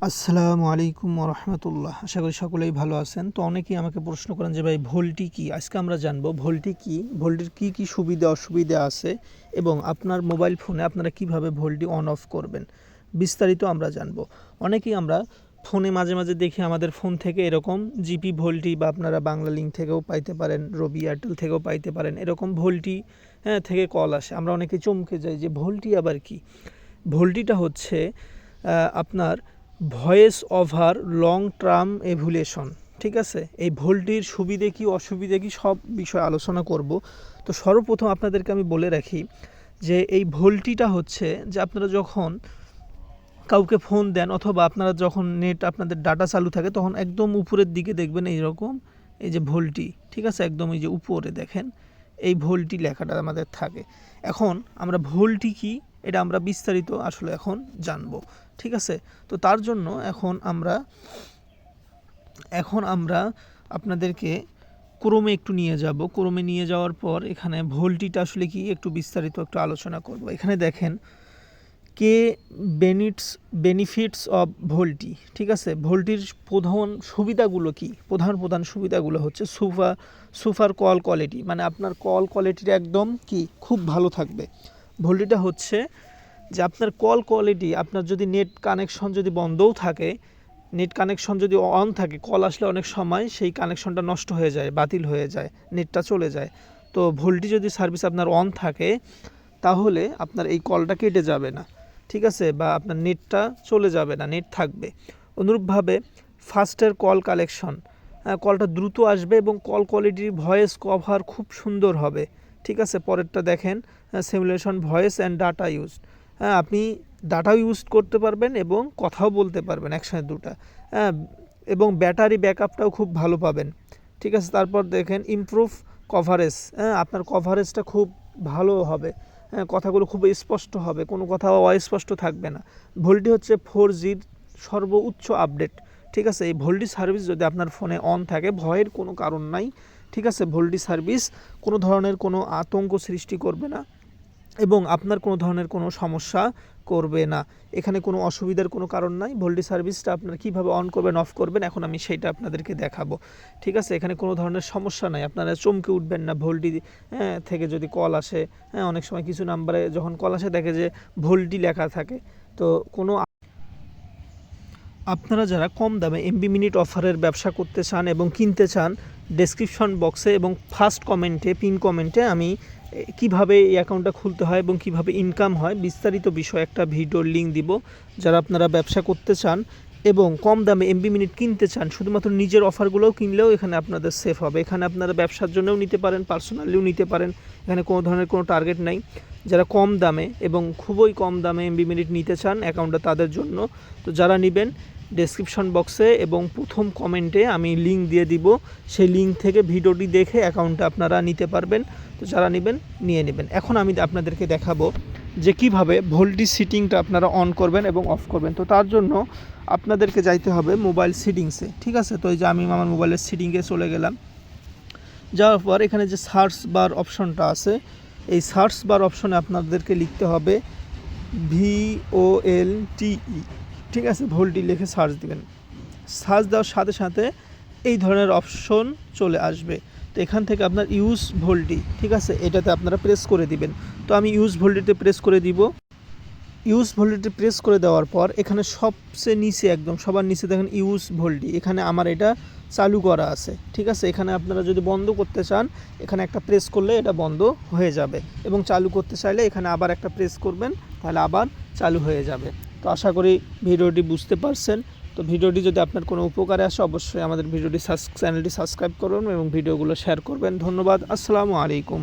আসসালামু আলাইকুম রহমতুল্লাহ। আশা করি সকলেই ভালো আছেন। তো অনেকেই আমাকে প্রশ্ন করেন যে ভাই ভোল্টি কি। আজকে আমরা জানবো ভোল্টি কি, ভোল্টির কি কি সুবিধা অসুবিধা আছে এবং আপনার মোবাইল ফোনে আপনারা কিভাবে ভোল্টি অন অফ করবেন, বিস্তারিত আমরা জানবো। অনেকেই আমরা ফোনে মাঝে মাঝে দেখি আমাদের ফোন থেকে এরকম জিপি ভোল্টি, বা আপনারা বাংলা লিঙ্ক থেকেও পাইতে পারেন, রবি এয়ারটেল থেকেও পাইতে পারেন, এরকম ভোল্টি থেকে কল আসে। আমরা অনেকে চমকে যাই যে ভোল্টি আবার কি। ভোল্টিটা হচ্ছে আপনার ভয়েস ওভার লং টার্ম এভ্যুলেশন। ঠিক আছে, এই ভোল্টির সুবিধে কি অসুবিধে কি সব বিষয়ে আলোচনা করব। তো সর্বপ্রথম আপনাদেরকে আমি বলে রাখি যে এই ভোল্টিটা হচ্ছে যে আপনারা যখন কাউকে ফোন দেন অথবা আপনারা যখন নেট আপনাদের ডাটা চালু থাকে তখন একদম উপরের দিকে দেখবেন এইরকম এই যে ভোল্টি, ঠিক আছে, একদম এই যে উপরে দেখেন এই ভোল্টি লেখাটা আমাদের থাকে। এখন আমরা ভোল্টি কি এটা আমরা বিস্তারিত আসলে এখন জানবো। ঠিক আছে, তো তার জন্য এখন আমরা আপনাদেরকে ক্রোমে একটু নিয়ে যাব। ক্রোমে নিয়ে যাওয়ার পর এখানে ভোল্টিটা আসলে কি একটু বিস্তারিত একটু আলোচনা করব। এখানে দেখেন কে বেনিফিটস অফ ভোল্টি। ঠিক আছে, ভোল্টির প্রধান সুবিধাগুলো কি? প্রধান সুবিধাগুলো হচ্ছে সুপার কল কোয়ালিটি, মানে আপনার কল কোয়ালিটিটা একদম কি খুব ভালো থাকবে। ভোল্টিটা হচ্ছে যে আপনার কল কোয়ালিটি, আপনার যদি নেট কানেকশন যদি বন্ধও থাকে, নেট কানেকশন যদি অন থাকে, কল আসলে অনেক সময় সেই কানেকশনটা নষ্ট হয়ে যায়, বাতিল হয়ে যায়, নেটটা চলে যায়। তো ভোল্টি যদি সার্ভিস আপনার অন থাকে তাহলে আপনার এই কলটা কেটে যাবে না, ঠিক আছে, বা আপনার নেটটা চলে যাবে না, নেট থাকবে। অনুরূপভাবে ফাস্টের কল কালেকশন, কলটা দ্রুত আসবে এবং কল কোয়ালিটির ভয়েস কভার খুব সুন্দর হবে। ঠিক আছে, পরেরটা দেখেন simulation voice and data use. আপনি ডাটাও ইউজ করতে পারবেন এবং কথাও বলতে পারবেন একসাথে দুটা। এবং ব্যাটারি ব্যাকআপটাও খুব ভালো পাবেন। ঠিক আছে, তারপর দেখেন ইমপ্রুভ কভারেজ, আপনার কভারেজটা খুব ভালো হবে, কথাগুলো খুব স্পষ্ট হবে, কোনো কথা অস্পষ্ট থাকবে না। ভোল্টি হচ্ছে 4Gর সর্বোচ্চ আপডেট। ঠিক আছে, এই ভোল্টি সার্ভিস যদি আপনার ফোনে অন থাকে ভয়ের কোনো কারণ নাই। ঠিক আছে, ভোল্টি সার্ভিস কোনো ধরনের কোনো আতঙ্ক সৃষ্টি করবে না এবং আপনার কোনো ধরনের কোনো সমস্যা করবে না। এখানে কোনো অসুবিধার কোনো কারণ নাই। ভোল্টি সার্ভিসটা আপনারা কীভাবে অন করবেন অফ করবেন এখন আমি সেইটা আপনাদেরকে দেখাবো। ঠিক আছে, এখানে কোনো ধরনের সমস্যা নাই, আপনারা চমকে উঠবেন না ভোল্টি থেকে যদি কল আসে। অনেক সময় কিছু নাম্বারে যখন কল আসে দেখে যে ভোল্টি লেখা থাকে। তো কোনো আপনারা যারা কম দামে এমবি মিনিট অফারের ব্যবসা করতে চান এবং কিনতে চান, ডেসক্রিপশন বক্সে এবং ফার্স্ট কমেন্টে পিন কমেন্টে আমি কিভাবে এই অ্যাকাউন্টটা খুলতে হয় এবং কিভাবে ইনকাম হয় বিস্তারিত বিষয় একটা ভিডিওর লিঙ্ক দিব। যারা আপনারা ব্যবসা করতে চান এবং কম দামে এমবি মিনিট কিনতে চান, শুধুমাত্র নিজের অফারগুলোও কিনলেও এখানে আপনাদের সেফ হবে। এখানে আপনারা ব্যবসার জন্যও নিতে পারেন, পার্সোনালিও নিতে পারেন, এখানে কোনো ধরনের কোনো টার্গেট নাই। যারা কম দামে এবং খুবই কম দামে এমবি মিনিট নিতে চান অ্যাকাউন্টটা তাদের জন্য। তো যারা নেবেন ডেসক্রিপশন বক্সে এবং প্রথম কমেন্টে আমি লিঙ্ক দিয়ে দিব, সেই লিঙ্ক থেকে ভিডিওটি দেখে অ্যাকাউন্টটা আপনারা নিতে পারবেন। তো যারা নেবেন নিয়ে নেবেন। এখন আমি আপনাদেরকে দেখাবো যে কিভাবে ভোল্টি সেটিংটা আপনারা অন করবেন এবং অফ করবেন। তো তার জন্য আপনাদেরকে যাইতে হবে মোবাইল সেটিংসে। ঠিক আছে, তো এই যে আমি আমার মোবাইলের সেটিংয়ে চলে গেলাম। যাওয়ার পর এখানে যে সার্চ বার অপশনটা আছে, এই সার্চ বার অপশনে আপনাদেরকে লিখতে হবে VOLTE। ঠিক আছে, ভোল্টি লিখে সার্চ দিবেন। সার্চ দেওয়ার সাথে সাথে এই ধরনের অপশন চলে আসবে। তো এখান থেকে আপনার ইউজ ভোল্টি, ঠিক আছে, এটাতে আপনারা প্রেস করে দিবেন। তো আমি ইউজ ভোল্টিতে প্রেস করে দিব। ইউজ ভোল্টিতে প্রেস করে দেওয়ার পর এখানে সবচেয়ে নিচে একদম সবার নিচে দেখেন ইউজ ভোল্টি, এখানে আমার এটা চালু করা আছে। ঠিক আছে, এখানে আপনারা যদি বন্ধ করতে চান এখানে একটা প্রেস করলে এটা বন্ধ হয়ে যাবে এবং চালু করতে চাইলে এখানে আবার একটা প্রেস করবেন, তাহলে আবার চালু হয়ে যাবে। তো আশা করি ভিডিওটি বুঝতে পারছেন। তো ভিডিওটি যদি আপনার কোনো উপকারে আসে অবশ্যই আমাদের চ্যানেলটি সাবস্ক্রাইব করবেন এবং ভিডিওগুলো শেয়ার করবেন। ধন্যবাদ। আসসালামু আলাইকুম।